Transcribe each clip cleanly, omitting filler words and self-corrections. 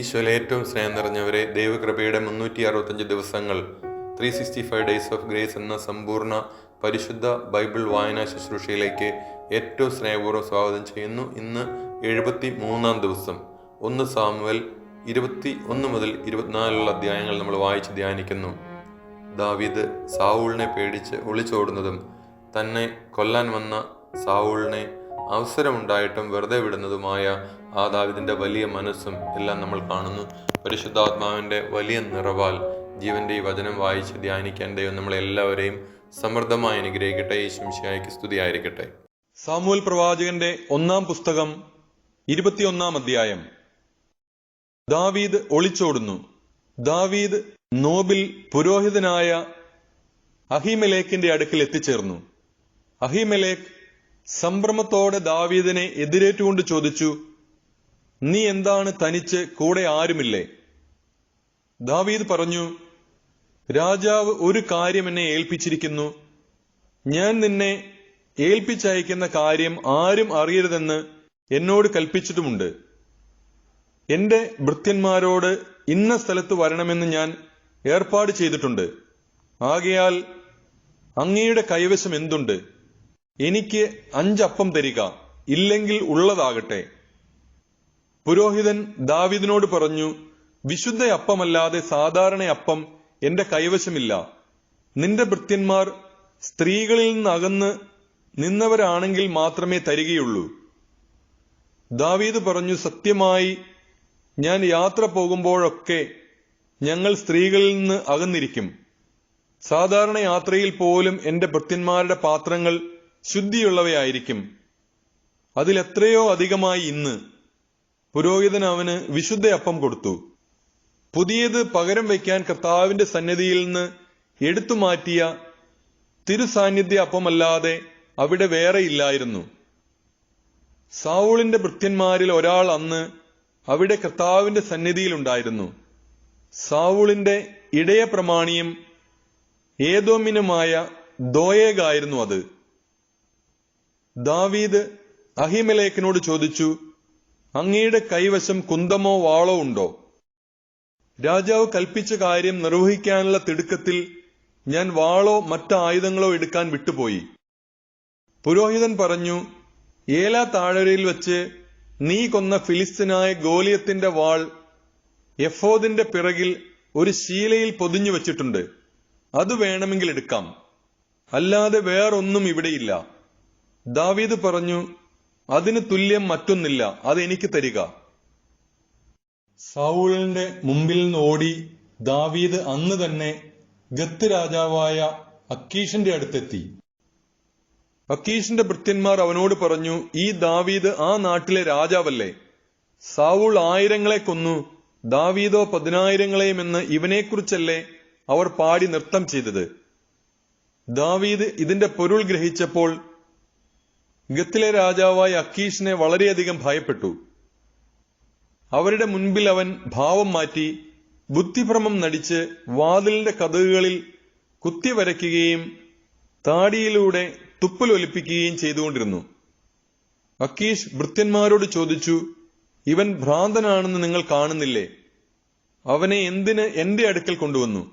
ഈശോയിലെ ഏറ്റവും സ്നേഹം നിറഞ്ഞവരെ, ദൈവകൃപയുടെ 365 ദിവസങ്ങൾ 365 ഡേയ്സ് ഓഫ് ഗ്രേസ് എന്ന സമ്പൂർണ്ണ പരിശുദ്ധ ബൈബിൾ വായനാ ശുശ്രൂഷയിലേക്ക് ഏറ്റവും സ്നേഹപൂർവ്വം സ്വാഗതം ചെയ്യുന്നു. ഇന്ന് 73-ാം ദിവസം. 1 സാമുവേൽ 21 മുതൽ 24 അധ്യായങ്ങൾ നമ്മൾ വായിച്ച് ധ്യാനിക്കുന്നു. ദാവീദ് സാവൂളിനെ പേടിച്ച് ഒളിച്ചോടുന്നതും തന്നെ കൊല്ലാൻ വന്ന സാവൂളിനെ അവസരമുണ്ടായിട്ടും വെറുതെ വിടുന്നതുമായ ആ ദാവീദിന്റെ വലിയ മനസ്സും എല്ലാം നമ്മൾ കാണുന്നു. പരിശുദ്ധാത്മാവിന്റെ വലിയ നിറവാൽ ജീവന്റെ ഈ വചനം വായിച്ച് ധ്യാനിക്കാൻ ദൈവം നമ്മളെല്ലാവരെയും സമൃദ്ധമായി അനുഗ്രഹിക്കട്ടെ. യേശുവിൻ മിശിഹായ്ക്ക് സ്തുതിയായിരിക്കട്ടെ. സാമുവേൽ പ്രവാചകന്റെ 1-ാം പുസ്തകം 21-ാം അധ്യായം. ദാവീദ് ഒളിച്ചോടുന്നു. ദാവീദ് നോബിൽ പുരോഹിതനായ അഹീമേലെക്കിന്റെ അടുക്കൽ എത്തിച്ചേർന്നു. അഹീമേലെക്ക് സംഭ്രമത്തോടെ ദാവീദിനെ എതിരേറ്റുകൊണ്ട് ചോദിച്ചു, നീ എന്താണ് തനിച്ച്, കൂടെ ആരുമില്ലേ? ദാവീദ് പറഞ്ഞു, രാജാവ് ഒരു കാര്യം എന്നെ ഏൽപ്പിച്ചിരിക്കുന്നു. ഞാൻ നിന്നെ ഏൽപ്പിച്ചയക്കുന്ന കാര്യം ആരും അറിയരുതെന്ന് എന്നോട് കൽപ്പിച്ചിട്ടുമുണ്ട്. എന്റെ ഭൃത്യന്മാരോട് ഇന്ന സ്ഥലത്ത് വരണമെന്ന് ഞാൻ ഏർപ്പാട് ചെയ്തിട്ടുണ്ട്. ആകയാൽ അങ്ങയുടെ കൈവശം എന്തുണ്ട്? എനിക്ക് 5 അപ്പം തരിക, ഇല്ലെങ്കിൽ ഉള്ളതാകട്ടെ. പുരോഹിതൻ ദാവീദിനോട് പറഞ്ഞു, വിശുദ്ധ അപ്പമല്ലാതെ സാധാരണ അപ്പം എന്റെ കൈവശമില്ല. നിന്റെ ഭൃത്യന്മാർ സ്ത്രീകളിൽ നിന്ന് അകന്ന് നിന്നവരാണെങ്കിൽ മാത്രമേ തരികയുള്ളൂ. ദാവീദ് പറഞ്ഞു, സത്യമായി ഞാൻ യാത്ര പോകുമ്പോഴൊക്കെ ഞങ്ങൾ സ്ത്രീകളിൽ നിന്ന് അകന്നിരിക്കും. സാധാരണ യാത്രയിൽ പോലും എന്റെ ഭൃത്യന്മാരുടെ പാത്രങ്ങൾ ശുദ്ധിയുള്ളവയായിരിക്കും. അതിലെത്രയോ അധികമായി ഇന്ന്. പുരോഹിതൻ അവന് വിശുദ്ധ അപ്പം കൊടുത്തു. പുതിയത് പകരം വയ്ക്കാൻ കർത്താവിന്റെ സന്നിധിയിൽ നിന്ന് എടുത്തു മാറ്റിയ തിരുസാന്നിധ്യ അപ്പമല്ലാതെ അവിടെ വേറെ ഇല്ലായിരുന്നു. സാവൂളിന്റെ ഭൃത്യന്മാരിൽ ഒരാൾ അന്ന് അവിടെ കർത്താവിന്റെ സന്നിധിയിലുണ്ടായിരുന്നു. സാവൂളിന്റെ ഇടയ പ്രമാണിയും ഏദോമിനുമായ ദോയേഗായിരുന്നു അത്. ദാവീദ് അഹീമേലെക്കിനോട് ചോദിച്ചു, അങ്ങയുടെ കൈവശം കുന്തമോ വാളോ ഉണ്ടോ? രാജാവ് കൽപ്പിച്ച കാര്യം നിർവഹിക്കാനുള്ള തിടുക്കത്തിൽ ഞാൻ വാളോ മറ്റ് ആയുധങ്ങളോ എടുക്കാൻ വിട്ടുപോയി. പുരോഹിതൻ പറഞ്ഞു, ഏലാ താഴ്വരയിൽ വെച്ച് നീ കൊന്ന ഫിലിസ്ത്യനായ ഗോലിയത്തിന്റെ വാൾ എഫോദിന്റെ പിറകിൽ ഒരു ശീലയിൽ പൊതിഞ്ഞു വച്ചിട്ടുണ്ട്. അത് വേണമെങ്കിൽ എടുക്കാം, അല്ലാതെ വേറൊന്നും ഇവിടെയില്ല. ദാവീദ് പറഞ്ഞു, അതിന് തുല്യം മറ്റൊന്നില്ല, അതെനിക്ക് തരിക. സാവൂളിന്റെ മുമ്പിൽ നിന്ന് ഓടി ദാവീദ് അന്ന് തന്നെ ഗത്ത് രാജാവായ അക്കീഷിന്റെ അടുത്തെത്തി. അക്കീഷിന്റെ ഭൃത്യന്മാർ അവനോട് പറഞ്ഞു, ഈ ദാവീദ് ആ നാട്ടിലെ രാജാവല്ലേ? സാവൂൾ 1000 കൊന്നു, ദാവീദോ 10,000 എന്ന് ഇവനെക്കുറിച്ചല്ലേ അവർ പാടി നൃത്തം ചെയ്തത്? ദാവീദ് ഇതിന്റെ പൊരുൾ ഗ്രഹിച്ചപ്പോൾ ഗത്തിലെ രാജാവായ അക്കീഷിനെ വളരെയധികം ഭയപ്പെട്ടു. അവരുടെ മുൻപിൽ അവൻ ഭാവം മാറ്റി ബുദ്ധിഭ്രമം നടിച്ച് വാതിലിന്റെ കതകുകളിൽ കുത്തി വരയ്ക്കുകയും താടിയിലൂടെ തുപ്പലൊലിപ്പിക്കുകയും ചെയ്തുകൊണ്ടിരുന്നു. അക്കീഷ് ഭൃത്യന്മാരോട് ചോദിച്ചു, ഇവൻ ഭ്രാന്തനാണെന്ന് നിങ്ങൾ കാണുന്നില്ലേ? അവനെ എന്തിന് എന്റെ അടുക്കൽ കൊണ്ടുവന്നു?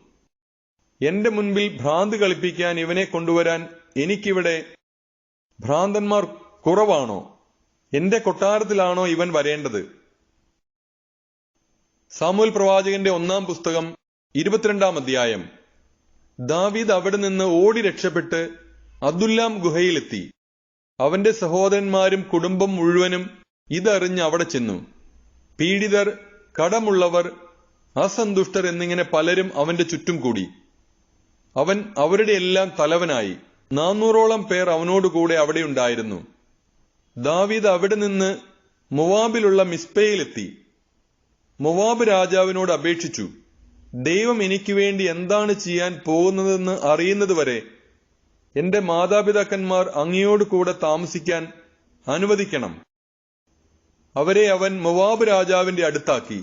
എന്റെ മുൻപിൽ ഭ്രാന്ത് കളിപ്പിക്കാൻ ഇവനെ കൊണ്ടുവരാൻ എനിക്കിവിടെ ഭ്രാന്തന്മാർ കുറവാണോ? എന്റെ കൊട്ടാരത്തിലാണോ ഇവൻ വരേണ്ടത്? സാമുവേൽ പ്രവാചകന്റെ 1-ാം പുസ്തകം 22-ാം അധ്യായം. ദാവീദ് അവിടെ നിന്ന് ഓടി രക്ഷപ്പെട്ട് അദുല്ലാം ഗുഹയിലെത്തി. അവന്റെ സഹോദരന്മാരും കുടുംബം മുഴുവനും ഇതറിഞ്ഞ് അവിടെ ചെന്നു. പീഡിതർ, കടമുള്ളവർ, അസന്തുഷ്ടർ എന്നിങ്ങനെ പലരും അവന്റെ ചുറ്റും കൂടി. അവൻ അവരുടെ എല്ലാം തലവനായി. 400ഓളം പേർ അവനോടുകൂടെ അവിടെ ഉണ്ടായിരുന്നു. ദാവീദ് അവിടെ നിന്ന് മോവാബിലുള്ള മിസ്പയിലെത്തി. മോവാബ് രാജാവിനോട് അപേക്ഷിച്ചു, ദൈവം എനിക്ക് വേണ്ടി എന്താണ് ചെയ്യാൻ പോകുന്നതെന്ന് അറിയുന്നതുവരെ എന്റെ മാതാപിതാക്കന്മാർ അങ്ങയോട് കൂടെ താമസിക്കാൻ അനുവദിക്കണം. അവരെ അവൻ മോവാബ് രാജാവിന്റെ അടുത്താക്കി.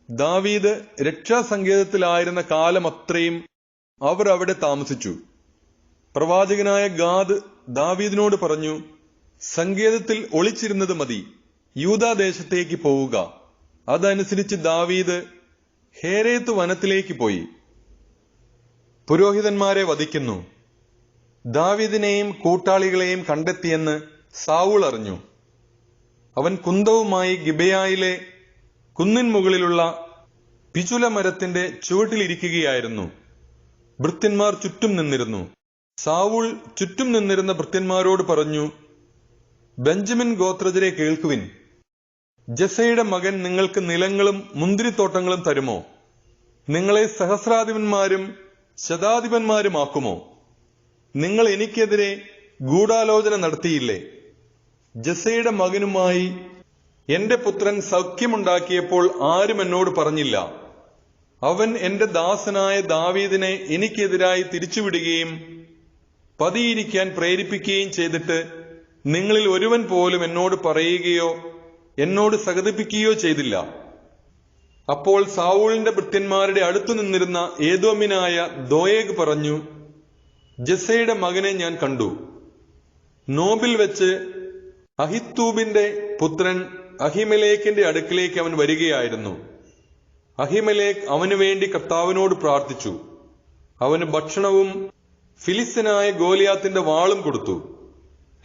ദാവീദ് രക്ഷാസങ്കേതത്തിലായിരുന്ന കാലം അത്രയും അവർ അവിടെ താമസിച്ചു. പ്രവാചകനായ ഗാദ് ദാവീദിനോട് പറഞ്ഞു, സങ്കേതത്തിൽ ഒളിച്ചിരുന്നത് മതി, യൂദാദേശത്തേക്ക് പോവുക. അതനുസരിച്ച് ദാവീദ് ഹേരേത്ത് വനത്തിലേക്ക് പോയി. പുരോഹിതന്മാരെ വധിക്കുന്നു. ദാവീദിനെയും കൂട്ടാളികളെയും കണ്ടെത്തിയെന്ന് സാവൂൾ അറിഞ്ഞു. അവൻ കുന്തവുമായി ഗിബെയായിലെ കുന്നിൻ മുകളിലുള്ള പിചുല മരത്തിന്റെ ചുവട്ടിലിരിക്കുകയായിരുന്നു. ഭൃത്യന്മാർ ചുറ്റും നിന്നിരുന്നു. സാവൂൾ ചുറ്റും നിന്നിരുന്ന ഭൃത്യന്മാരോട് പറഞ്ഞു, ബെഞ്ചമിൻ ഗോത്രജരെ കേൾക്കുവിൻ. ജെസയുടെ മകൻ നിങ്ങൾക്ക് നിലങ്ങളും മുന്തിരിത്തോട്ടങ്ങളും തരുമോ? നിങ്ങളെ സഹസ്രാധിപന്മാരും ശതാധിപന്മാരുമാക്കുമോ? നിങ്ങൾ എനിക്കെതിരെ ഗൂഢാലോചന നടത്തിയില്ലേ? ജെസയുടെ മകനുമായി എന്റെ പുത്രൻ സൗഖ്യമുണ്ടാക്കിയപ്പോൾ ആരും എന്നോട് പറഞ്ഞില്ല. അവൻ എന്റെ ദാസനായ ദാവീദിനെ എനിക്കെതിരായി തിരിച്ചുവിടുകയും പതിയിരിക്കാൻ പ്രേരിപ്പിക്കുകയും ചെയ്തിട്ട് നിങ്ങളിൽ ഒരുവൻ പോലും എന്നോട് പറയുകയോ എന്നോട് സഹതിപ്പിക്കുകയോ ചെയ്തില്ല. അപ്പോൾ സാവൂളിന്റെ ഭൃത്യന്മാരുടെ അടുത്തു നിന്നിരുന്ന ഏദോമ്യനായ ദോയേഗ് പറഞ്ഞു, ജെസയുടെ മകനെ ഞാൻ കണ്ടു. നോബിൽ വെച്ച് അഹിത്തൂബിന്റെ പുത്രൻ അഹിമേലെക്കിന്റെ അടുക്കിലേക്ക് അവൻ വരികയായിരുന്നു. അഹിമേലെക്ക് അവനു വേണ്ടി കർത്താവിനോട് പ്രാർത്ഥിച്ചു. അവന് ഭക്ഷണവും ഫിലിസ്ത്യനായ ഗോലിയാത്തിന്റെ വാളും കൊടുത്തു.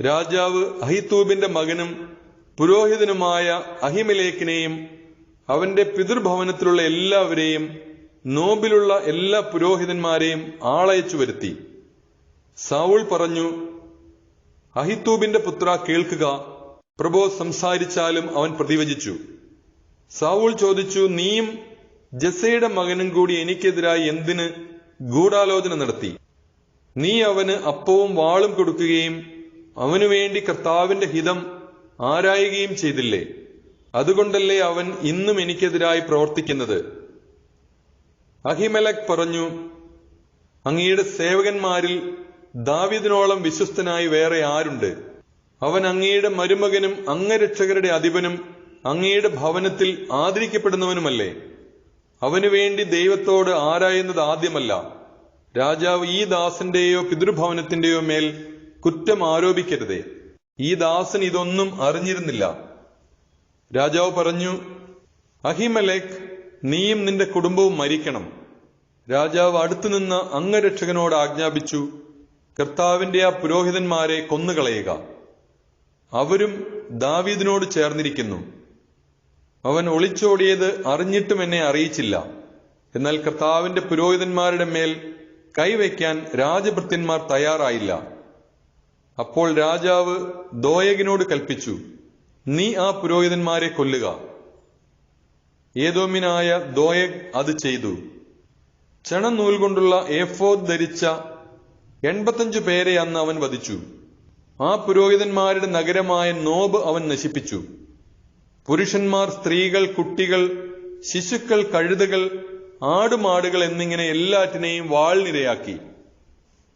രാജാവ് അഹിത്തൂബിന്റെ മകനും പുരോഹിതനുമായ അഹിമേലെക്കിനെയും അവന്റെ പിതൃഭവനത്തിലുള്ള എല്ലാവരെയും നോബിലുള്ള എല്ലാ പുരോഹിതന്മാരെയും ആളയച്ചു വരുത്തി. സാവൂൾ പറഞ്ഞു, അഹിത്തൂബിന്റെ പുത്ര കേൾക്കുക, പ്രഭോ സംസാരിച്ചാലും അവൻ പ്രതിവചിച്ചു. സാവൂൾ ചോദിച്ചു, നീയും ജെസയുടെ മകനും കൂടി എനിക്കെതിരായി എന്തിന് ഗൂഢാലോചന നടത്തി? നീ അവന് അപ്പവും വാളും കൊടുക്കുകയും അവനു വേണ്ടി കർത്താവിന്റെ ഹിതം ആരായുകയും ചെയ്തില്ലേ? അതുകൊണ്ടല്ലേ അവൻ ഇന്നും എനിക്കെതിരായി പ്രവർത്തിക്കുന്നത്? അഹിമേലെക്ക് പറഞ്ഞു, അങ്ങയുടെ സേവകന്മാരിൽ ദാവീദിനോളം വിശ്വസ്തനായി വേറെ ആരുണ്ട്? അവൻ അങ്ങയുടെ മരുമകനും അംഗരക്ഷകരുടെ അധിപനും അങ്ങയുടെ ഭവനത്തിൽ ആദരിക്കപ്പെടുന്നവനുമല്ലേ? അവനു വേണ്ടി ദൈവത്തോട് ആരായുന്നത് ആദ്യമല്ല. രാജാവ് ഈ ദാസന്റെയോ പിതൃഭവനത്തിന്റെയോ മേൽ കുറ്റം ആരോപിക്കരുതേ. ഈ ദാസൻ ഇതൊന്നും അറിഞ്ഞിരുന്നില്ല. രാജാവ് പറഞ്ഞു, അഹിമേലെക്ക്, നീയും നിന്റെ കുടുംബവും മരിക്കണം. രാജാവ് അടുത്തുനിന്ന അംഗരക്ഷകനോട് ആജ്ഞാപിച്ചു, കർത്താവിന്റെ ആ പുരോഹിതന്മാരെ കൊന്നുകളയുക. അവരും ദാവീദിനോട് ചേർന്നിരിക്കുന്നു. അവൻ ഒളിച്ചോടിയത് അറിഞ്ഞിട്ടും എന്നെ അറിയിച്ചില്ല. എന്നാൽ കർത്താവിന്റെ പുരോഹിതന്മാരുടെ മേൽ കൈവയ്ക്കാൻ രാജഭൃത്യന്മാർ തയ്യാറായില്ല. അപ്പോൾ രാജാവ് ദോയഗിനോട് കൽപ്പിച്ചു, നീ ആ പുരോഹിതന്മാരെ കൊല്ലുക. ഏദോമ്യനായ ദോയഗ് അത് ചെയ്തു. ചണനൂൽ കൊണ്ടുള്ള ഏഫോദ് ധരിച്ച 85 പേരെ അന്ന് അവൻ വധിച്ചു. ആ പുരോഹിതന്മാരുടെ നഗരമായ നോബ് അവൻ നശിപ്പിച്ചു. പുരുഷന്മാർ, സ്ത്രീകൾ, കുട്ടികൾ, ശിശുക്കൾ, കഴുതകൾ, ആടുമാടുകൾ എന്നിങ്ങനെ എല്ലാറ്റിനെയും വാളിനിരയാക്കി.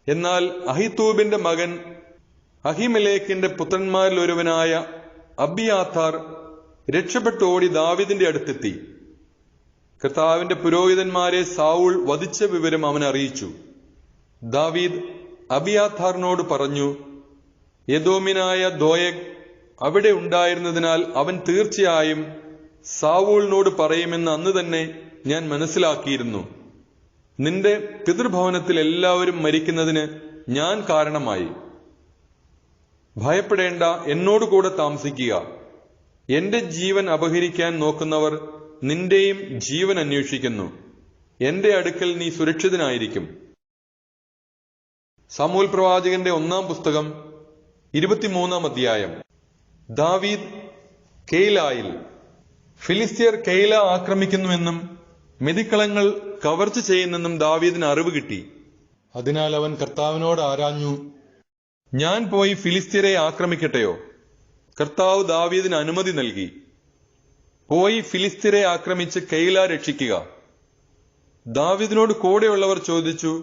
എന്നാൽ അഹിത്തൂബിന്റെ മകൻ അഹിമേലെക്കിന്റെ പുത്രന്മാരിൽ ഒരുവനായ അബിയാഥാർ രക്ഷപ്പെട്ടോടി ദാവീദിന്റെ അടുത്തെത്തി. കർത്താവിന്റെ പുരോഹിതന്മാരെ സാവൂൾ വധിച്ച വിവരം അവൻ അറിയിച്ചു. ദാവീദ് അബിയാഥാറിനോട് പറഞ്ഞു, ഏദോമ്യനായ ദോയഗ് അവിടെ ഉണ്ടായിരുന്നതിനാൽ അവൻ തീർച്ചയായും സാവൂളിനോട് പറയുമെന്ന് അന്ന് തന്നെ ഞാൻ മനസ്സിലാക്കിയിരുന്നു. നിന്റെ പിതൃഭവനത്തിൽ എല്ലാവരും മരിക്കുന്നതിന് ഞാൻ കാരണമായി. ഭയപ്പെടേണ്ട, എന്നോടുകൂടെ താമസിക്കുക. എന്റെ ജീവൻ അപഹരിക്കാൻ നോക്കുന്നവർ നിന്റെയും ജീവൻ അന്വേഷിക്കുന്നു. എന്റെ അടുക്കൽ നീ സുരക്ഷിതനായിരിക്കും. സമൂൽ പ്രവാചകന്റെ 1-ാം പുസ്തകം 23-ാം അധ്യായം. ദാവീദ് കെയിലായിൽ. ഫിലിസ്ത്യർ കെയില ആക്രമിക്കുന്നുവെന്നും മെതിക്കളങ്ങൾ കവർച്ച ചെയ്യുന്നെന്നും ദാവീദിന് അറിവ് കിട്ടി. അതിനാൽ അവൻ കർത്താവിനോട് ആരാഞ്ഞു, ഞാൻ പോയി ഫിലിസ്ത്യരെ ആക്രമിക്കട്ടെയോ? കർത്താവ് ദാവീദിന് അനുമതി നൽകി. പോയി ഫിലിസ്ത്യരെ ആക്രമിച്ച് കെയില രക്ഷിക്കുക. ദാവീദിനോട് കൂടെയുള്ളവർ ചോദിച്ചു,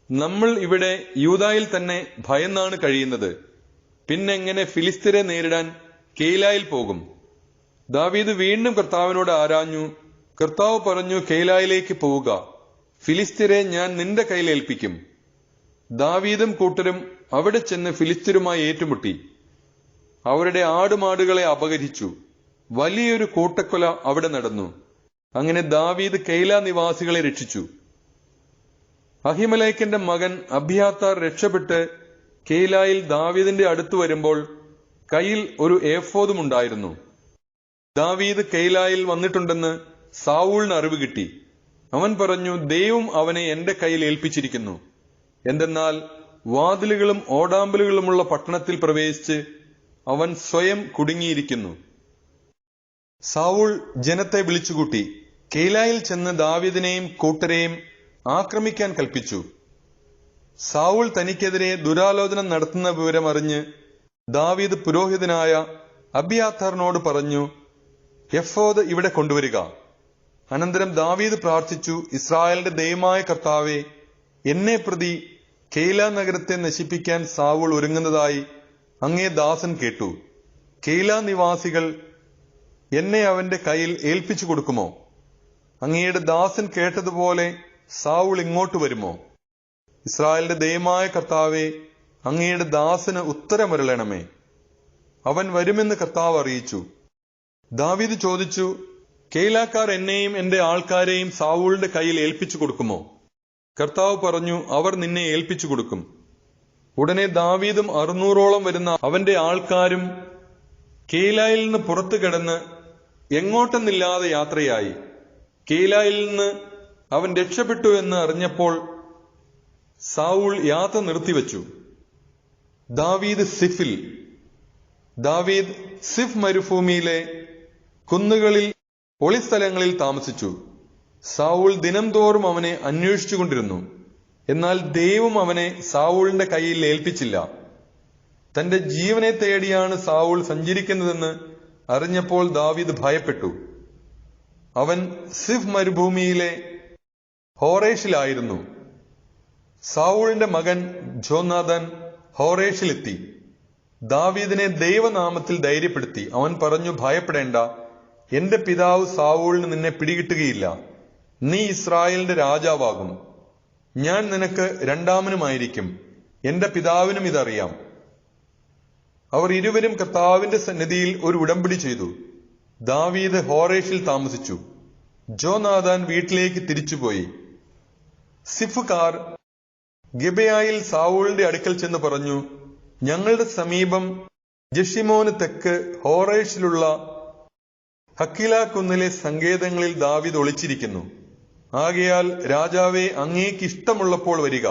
നമ്മൾ ഇവിടെ യൂദായിൽ തന്നെ ഭയന്നാണ് കഴിയുന്നത്. പിന്നെങ്ങനെ ഫിലിസ്ത്യരെ നേരിടാൻ കെയിലായിൽ പോകും? ദാവീദ് വീണ്ടും കർത്താവിനോട് ആരാഞ്ഞു. കർത്താവ് പറഞ്ഞു, കെയിലായിലേക്ക് പോവുക. ഫിലിസ്ത്യരെ ഞാൻ നിന്റെ കയ്യിലേൽപ്പിക്കും. ദാവീദും കൂട്ടരും അവിടെ ചെന്ന് ഫിലിസ്ത്യരുമായി ഏറ്റുമുട്ടി. അവരുടെ ആടുമാടുകളെ അപഹരിച്ചു. വലിയൊരു കൂട്ടക്കൊല അവിടെ നടന്നു. അങ്ങനെ ദാവീദ് കെയില നിവാസികളെ രക്ഷിച്ചു. അഹിമലേക്കിന്റെ മകൻ അബ്യാഥാർ രക്ഷപ്പെട്ട് കെയിലായിൽ ദാവീദിന്റെ അടുത്ത് വരുമ്പോൾ കയ്യിൽ ഒരു ഏഫോദും ഉണ്ടായിരുന്നു. ദാവീദ് കെയിലായിൽ വന്നിട്ടുണ്ടെന്ന് സാവൂളിന് അറിവ് കിട്ടി. അവൻ പറഞ്ഞു, ദൈവം അവനെ എന്റെ കയ്യിൽ ഏൽപ്പിച്ചിരിക്കുന്നു. എന്തെന്നാൽ വാതിലുകളും ഓടാമ്പലുകളുമുള്ള പട്ടണത്തിൽ പ്രവേശിച്ച് അവൻ സ്വയം കുടുങ്ങിയിരിക്കുന്നു. സാവൂൾ ജനത്തെ വിളിച്ചുകൂട്ടി കെയിലായിൽ ചെന്ന് ദാവീദിനെയും കൂട്ടരെയും ആക്രമിക്കാൻ കൽപ്പിച്ചു. സാവൂൾ തനിക്കെതിരെ ദുരാലോചന നടത്തുന്ന വിവരം അറിഞ്ഞ് ദാവീദ് പുരോഹിതനായ അബ്യാഥാറിനോട് പറഞ്ഞു, എഫോദ് ഇവിടെ കൊണ്ടുവരിക. അനന്തരം ദാവീദ് പ്രാർത്ഥിച്ചു, ഇസ്രായേലിന്റെ ദൈവമായ കർത്താവേ, എന്നെ പ്രതി കെയില നഗരത്തെ നശിപ്പിക്കാൻ സാവൂൾ ഒരുങ്ങുന്നതായി അങ്ങേ ദാസൻ കേട്ടു. കെയില നിവാസികൾ എന്നെ അവന്റെ കയ്യിൽ ഏൽപ്പിച്ചു കൊടുക്കുമോ? അങ്ങയുടെ ദാസൻ കേട്ടതുപോലെ സാവൂൾ ഇങ്ങോട്ട് വരുമോ? ഇസ്രായേലിന്റെ ദൈവമായ കർത്താവേ, അങ്ങയുടെ ദാസന് ഉത്തരമരുളണമേ. അവൻ വരുമെന്ന് കർത്താവ് അറിയിച്ചു. ദാവീദ് ചോദിച്ചു, കെയിലാക്കാർ എന്നെയും എന്റെ ആൾക്കാരെയും സാവൂളിന്റെ കയ്യിൽ ഏൽപ്പിച്ചു കൊടുക്കുമോ? കർത്താവ് പറഞ്ഞു, അവർ നിന്നെ ഏൽപ്പിച്ചു കൊടുക്കും. ഉടനെ ദാവീദും 600ഓളം വരുന്ന അവന്റെ ആൾക്കാരും കെയിലായിൽ നിന്ന് പുറത്തു കിടന്ന് എങ്ങോട്ടെന്നില്ലാതെ യാത്രയായി. കെയിലായിൽ നിന്ന് അവൻ രക്ഷപ്പെട്ടു എന്ന് അറിഞ്ഞപ്പോൾ സാവൂൾ യാത്ര നിർത്തിവെച്ചു. ദാവീദ് സിഫ് മരുഭൂമിയിലെ കുന്നുകളിൽ ഒളിസ്ഥലങ്ങളിൽ താമസിച്ചു. സാവൂൾ ദിനംതോറും അവനെ അന്വേഷിച്ചുകൊണ്ടിരുന്നു. എന്നാൽ ദൈവം അവനെ സാവൂളിന്റെ കയ്യിൽ ഏൽപ്പിച്ചില്ല. തന്റെ ജീവനെ തേടിയാണ് സാവൂൾ സഞ്ചരിക്കുന്നതെന്ന് അറിഞ്ഞപ്പോൾ ദാവീദ് ഭയപ്പെട്ടു. അവൻ സിഫ് മരുഭൂമിയിലെ ഹോറേഷിലായിരുന്നു. സാവൂളിന്റെ മകൻ ജോനാഥൻ ഹോറേഷിലെത്തി ദാവീദിനെ ദൈവനാമത്തിൽ ധൈര്യപ്പെടുത്തി. അവൻ പറഞ്ഞു, ഭയപ്പെടേണ്ട, എന്റെ പിതാവ് സാവൂളിന് നിന്നെ പിടികിട്ടുകയില്ല. നീ ഇസ്രായേലിന്റെ രാജാവാകും. ഞാൻ നിനക്ക് രണ്ടാമനുമായിരിക്കും. എന്റെ പിതാവിനും ഇതറിയാം. അവർ ഇരുവരും കർത്താവിന്റെ സന്നിധിയിൽ ഒരു ഉടമ്പടി ചെയ്തു. ദാവീദ് ഹോറേഷിൽ താമസിച്ചു. ജോനാഥാൻ വീട്ടിലേക്ക് തിരിച്ചുപോയി. സിഫുകാർ ഗിബെയായിൽ സാവൂളിന്റെ അടുക്കൽ ചെന്ന് പറഞ്ഞു, ഞങ്ങളുടെ സമീപം ജഷിമോന് തെക്ക് ഹോറേഷിലുള്ള ഹക്കില കുന്നിലെ സങ്കേതങ്ങളിൽ ദാവീദ് ഒളിച്ചിരിക്കുന്നു. ആകയാൽ രാജാവെ, അങ്ങേക്ക് ഇഷ്ടമുള്ളപ്പോൾ വരിക.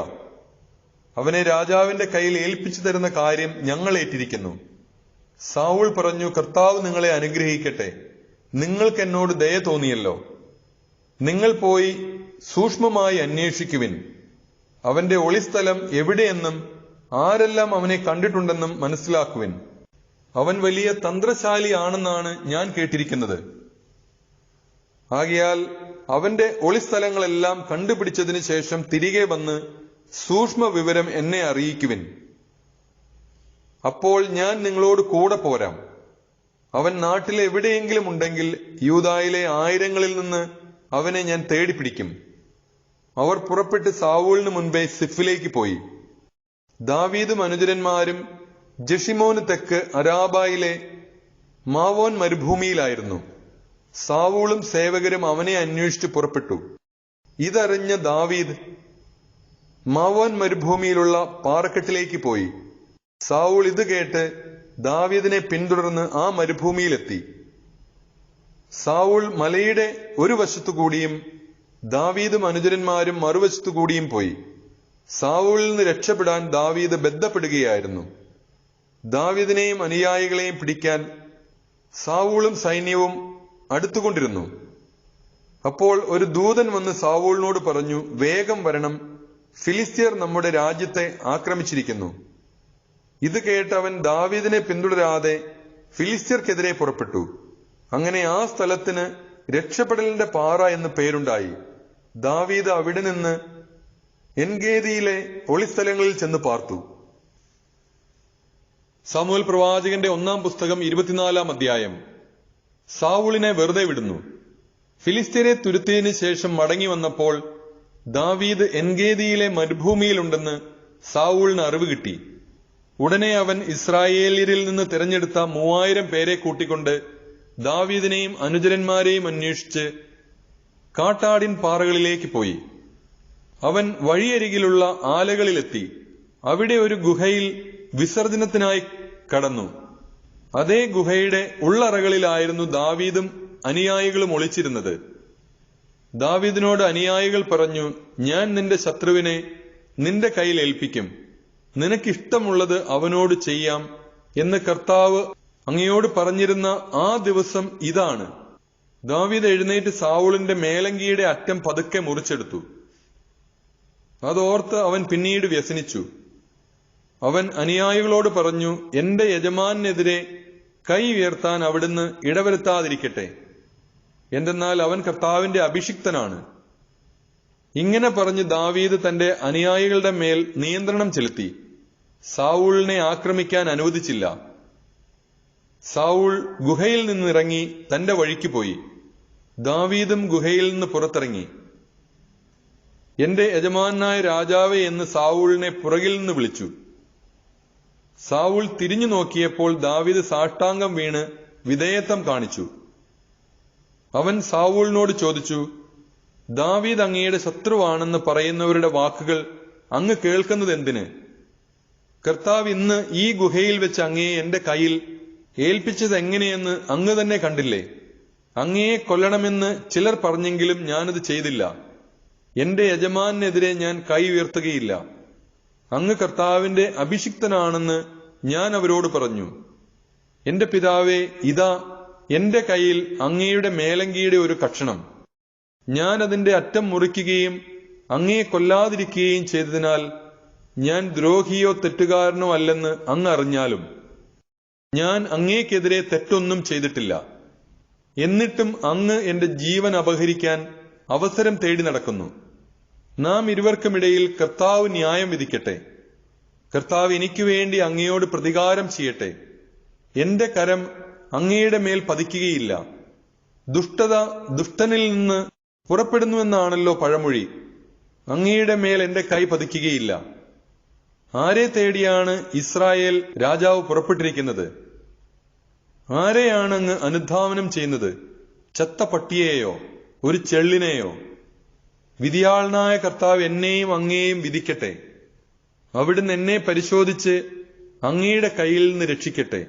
അവനെ രാജാവിന്റെ കയ്യിൽ ഏൽപ്പിച്ചു തരുന്ന കാര്യം ഞങ്ങൾ ഏറ്റിരിക്കുന്നു. സാവൂൾ പറഞ്ഞു, കർത്താവ് നിങ്ങളെ അനുഗ്രഹിക്കട്ടെ. നിങ്ങൾക്ക് എന്നോട് ദയ തോന്നിയല്ലോ. നിങ്ങൾ പോയി സൂക്ഷ്മമായി അന്വേഷിക്കുവിൻ. അവന്റെ ഒളിസ്ഥലം എവിടെയെന്നും ആരെല്ലാം അവനെ കണ്ടിട്ടുണ്ടെന്നും മനസ്സിലാക്കുവിൻ. അവൻ വലിയ തന്ത്രശാലിയാണെന്നാണ് ഞാൻ കേട്ടിരിക്കുന്നത്. ആകയാൽ അവന്റെ ഒളിസ്ഥലങ്ങളെല്ലാം കണ്ടുപിടിച്ചതിനു ശേഷം തിരികെ വന്ന് സൂക്ഷ്മ വിവരം എന്നെ അറിയിക്കുവിൻ. അപ്പോൾ ഞാൻ നിങ്ങളോട് കൂടെ പോരാം. അവൻ നാട്ടിൽ എവിടെയെങ്കിലും ഉണ്ടെങ്കിൽ യൂദായിലെ ആയിരങ്ങളിൽ നിന്ന് അവനെ ഞാൻ തേടിപ്പിടിക്കും. അവർ പുറപ്പെട്ട് സാവൂളിന് മുൻപേ സിഫിലേക്ക് പോയി. ദാവീദും അനുചരന്മാരും ജഷിമോന് തെക്ക് അരാബായിലെ മാവോൻ മരുഭൂമിയിലായിരുന്നു. സാവൂളും സേവകരും അവനെ അന്വേഷിച്ച് പുറപ്പെട്ടു. ഇതറിഞ്ഞ ദാവീദ് മാവോൻ മരുഭൂമിയിലുള്ള പാറക്കെട്ടിലേക്ക് പോയി. സാവൂൾ ഇത് കേട്ട് ദാവീദിനെ പിന്തുടർന്ന് ആ മരുഭൂമിയിലെത്തി. സാവൂൾ മലയുടെ ഒരു വശത്തുകൂടിയും ദാവീദും അനുചരന്മാരും മറുവശത്തുകൂടിയും പോയി. സാവൂളിൽ നിന്ന് രക്ഷപ്പെടാൻ ദാവീദ് ബന്ധപ്പെടുകയായിരുന്നു. ദാവീദിനെയും അനുയായികളെയും പിടിക്കാൻ സാവൂളും സൈന്യവും അടുത്തുകൊണ്ടിരുന്നു. അപ്പോൾ ഒരു ദൂതൻ വന്ന് സാവൂളിനോട് പറഞ്ഞു, വേഗം വരണം, ഫിലിസ്ത്യർ നമ്മുടെ രാജ്യത്തെ ആക്രമിച്ചിരിക്കുന്നു. ഇത് കേട്ട് അവൻ ദാവീദിനെ പിന്തുടരാതെ ഫിലിസ്ത്യർക്കെതിരെ പുറപ്പെട്ടു. അങ്ങനെ ആ സ്ഥലത്തിന് രക്ഷപ്പെടലിന്റെ പാറ എന്ന് പേരുണ്ടായി. ദാവീദ് അവിടെ നിന്ന് എൻഗേദിയിലെ ഒളിസ്ഥലങ്ങളിൽ ചെന്ന് പാർത്തു. സാമുവേൽ പ്രവാചകന്റെ 1-ാം പുസ്തകം 24-ാം അധ്യായം. സാവൂളിനെ വെറുതെ വിടുന്നു. ഫിലിസ്ത്യരെ തുരുത്തിയതിനു ശേഷം മടങ്ങി വന്നപ്പോൾ ദാവീദ് എൻഗേദിയിലെ മരുഭൂമിയിലുണ്ടെന്ന് സാവൂളിന് അറിവ് കിട്ടി. ഉടനെ അവൻ ഇസ്രായേല്യരിൽ നിന്ന് തിരഞ്ഞെടുത്ത 3000 പേരെ കൂട്ടിക്കൊണ്ട് ദാവീദിനെയും അനുചരന്മാരെയും അന്വേഷിച്ച് കാട്ടാടിൻ പാറകളിലേക്ക് പോയി. അവൻ വഴിയരികിലുള്ള ആലകളിലെത്തി. അവിടെ ഒരു ഗുഹയിൽ വിസർജനത്തിനായി കടന്നു. അതേ ഗുഹയുടെ ഉള്ളറകളിലായിരുന്നു ദാവീദും അനുയായികളും ഒളിച്ചിരുന്നത്. ദാവീദിനോട് അനുയായികൾ പറഞ്ഞു, ഞാൻ നിന്റെ ശത്രുവിനെ നിന്റെ കയ്യിൽ ഏൽപ്പിക്കും, നിനക്കിഷ്ടമുള്ളത് അവനോട് ചെയ്യാം എന്ന് കർത്താവ് അങ്ങയോട് പറഞ്ഞിരുന്ന ആ ദിവസം ഇതാണ്. ദാവീദ് എഴുന്നേറ്റ് സാവൂളിന്റെ മേലങ്കിയുടെ അറ്റം പതുക്കെ മുറിച്ചെടുത്തു. അതോർത്ത് അവൻ പിന്നീട് വ്യസനിച്ചു. അവൻ അനുയായികളോട് പറഞ്ഞു, എന്റെ യജമാനെതിരെ കൈ ഉയർത്താൻ അവിടുന്ന് ഇടവരുത്താതിരിക്കട്ടെ, എന്തെന്നാൽ അവൻ കർത്താവിന്റെ അഭിഷിക്തനാണ്. ഇങ്ങനെ പറഞ്ഞ് ദാവീദ് തന്റെ അനുയായികളുടെ മേൽ നിയന്ത്രണം ചെലുത്തി. സാവൂളിനെ ആക്രമിക്കാൻ അനുവദിച്ചില്ല. സാവൂൾ ഗുഹയിൽ നിന്നിറങ്ങി തന്റെ വഴിക്ക് പോയി. ദാവീദും ഗുഹയിൽ നിന്ന് പുറത്തിറങ്ങി. എന്റെ യജമാനായ രാജാവേ എന്ന് സാവൂളിനെ പുറകിൽ നിന്ന് വിളിച്ചു. സാവൂൾ തിരിഞ്ഞു നോക്കിയപ്പോൾ ദാവീദ് സാഷ്ടാംഗം വീണ് വിധേയത്വം കാണിച്ചു. അവൻ സാവൂളിനോട് ചോദിച്ചു, ദാവീദ് അങ്ങയുടെ ശത്രുവാണെന്ന് പറയുന്നവരുടെ വാക്കുകൾ അങ്ങ് കേൾക്കുന്നത് എന്തിന്? കർത്താവ് ഇന്ന് ഈ ഗുഹയിൽ വെച്ച് അങ്ങയെ എന്റെ കയ്യിൽ ഏൽപ്പിച്ചത് എങ്ങനെയെന്ന് അങ്ങ് തന്നെ കണ്ടില്ലേ? അങ്ങയെ കൊല്ലണമെന്ന് ചിലർ പറഞ്ഞെങ്കിലും ഞാനത് ചെയ്തില്ല. എന്റെ യജമാനെതിരെ ഞാൻ കൈ ഉയർത്തുകയില്ല. അങ്ങ് കർത്താവിന്റെ അഭിഷിക്തനാണെന്ന് ഞാൻ അവരോട് പറഞ്ഞു. എന്റെ പിതാവേ, ഇതാ എന്റെ കയ്യിൽ അങ്ങയുടെ മേലങ്കിയുടെ ഒരു കഷണം. ഞാൻ അതിന്റെ അറ്റം മുറിക്കുകയും അങ്ങയെ കൊല്ലാതിരിക്കുകയും ചെയ്തതിനാൽ ഞാൻ ദ്രോഹിയോ തെറ്റുകാരനോ അല്ലെന്ന് അങ്ങ് അറിഞ്ഞാലും ഞാൻ അങ്ങേക്കെതിരെ തെറ്റൊന്നും ചെയ്തിട്ടില്ല. എന്നിട്ടും അങ്ങ് എന്റെ ജീവൻ അപഹരിക്കാൻ അവസരം തേടി നടക്കുന്നു. നാം ഇരുവർക്കുമിടയിൽ കർത്താവ് ന്യായം വിധിക്കട്ടെ. കർത്താവ് എനിക്ക് വേണ്ടി അങ്ങയോട് പ്രതികാരം ചെയ്യട്ടെ. എന്റെ കരം അങ്ങയുടെ മേൽ പതിക്കുകയില്ല. ദുഷ്ടത ദുഷ്ടനിൽ നിന്ന് പുറപ്പെടുന്നുവെന്നാണല്ലോ പഴമൊഴി. അങ്ങയുടെ മേൽ എന്റെ കൈ പതിക്കുകയില്ല. ആരെ തേടിയാണ് ഇസ്രായേൽ രാജാവ് പുറപ്പെട്ടിരിക്കുന്നത്? ആരെയാണ് അങ്ങ് അനുധാവനം ചെയ്യുന്നത്? ചത്ത പട്ടിയെയോ ഒരു ചെള്ളിനെയോ? വിധിയാളനായ കർത്താവ് എന്നെയും അങ്ങയെയും വിധിക്കട്ടെ. അവിടുന്ന് എന്നെ പരിശോധിച്ച് അങ്ങയുടെ കയ്യിൽ നിന്ന് രക്ഷിക്കട്ടെ.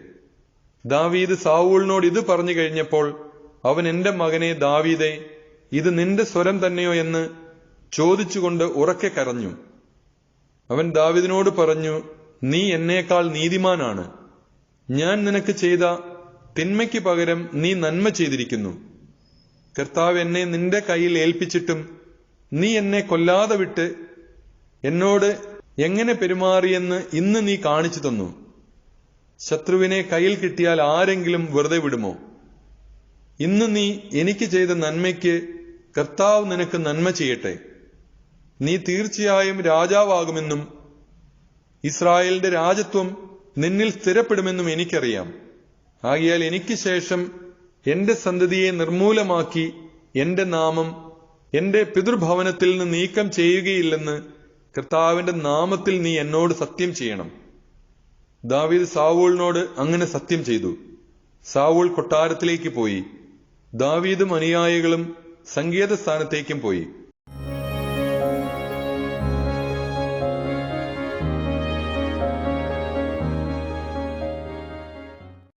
ദാവീദ് സാവൂളിനോട് ഇത് പറഞ്ഞു കഴിഞ്ഞപ്പോൾ അവൻ, എന്റെ മകനെ ദാവീദേ, ഇത് നിന്റെ സ്വരം തന്നെയോ എന്ന് ചോദിച്ചുകൊണ്ട് ഉറക്കെ കരഞ്ഞു. അവൻ ദാവീദിനോട് പറഞ്ഞു, നീ എന്നേക്കാൾ നീതിമാനാണ്. ഞാൻ നിനക്ക് ചെയ്ത തിന്മയ്ക്ക് പകരം നീ നന്മ ചെയ്തിരിക്കുന്നു. കർത്താവ് എന്നെ നിന്റെ കയ്യിൽ ഏൽപ്പിച്ചിട്ടും നീ എന്നെ കൊല്ലാതെ വിട്ട് എന്നോട് എങ്ങനെ പെരുമാറിയെന്ന് ഇന്ന് നീ കാണിച്ചു തന്നു. ശത്രുവിനെ കയ്യിൽ കിട്ടിയാൽ ആരെങ്കിലും വെറുതെ വിടുമോ? ഇന്ന് നീ എനിക്ക് ചെയ്ത നന്മയ്ക്ക് കർത്താവ് നിനക്ക് നന്മ ചെയ്യട്ടെ. നീ തീർച്ചയായും രാജാവാകുമെന്നും ഇസ്രായേലിന്റെ രാജത്വം നിന്നിൽ സ്ഥിരപ്പെടുമെന്നും എനിക്കറിയാം. ആകയാൽ എനിക്ക് ശേഷം എന്റെ സന്തതിയെ നിർമൂലമാക്കി എന്റെ നാമം എന്റെ പിതൃഭവനത്തിൽ നിന്ന് നീക്കം ചെയ്യുകയില്ലെന്ന് കർത്താവിന്റെ നാമത്തിൽ നീ എന്നോട് സത്യം ചെയ്യണം. ദാവീദ് സാവൂളിനോട് അങ്ങനെ സത്യം ചെയ്തു. സാവൂൾ കൊട്ടാരത്തിലേക്ക് പോയി. ദാവീദും അനുയായികളും സങ്കേതസ്ഥാനത്തേക്കും പോയി.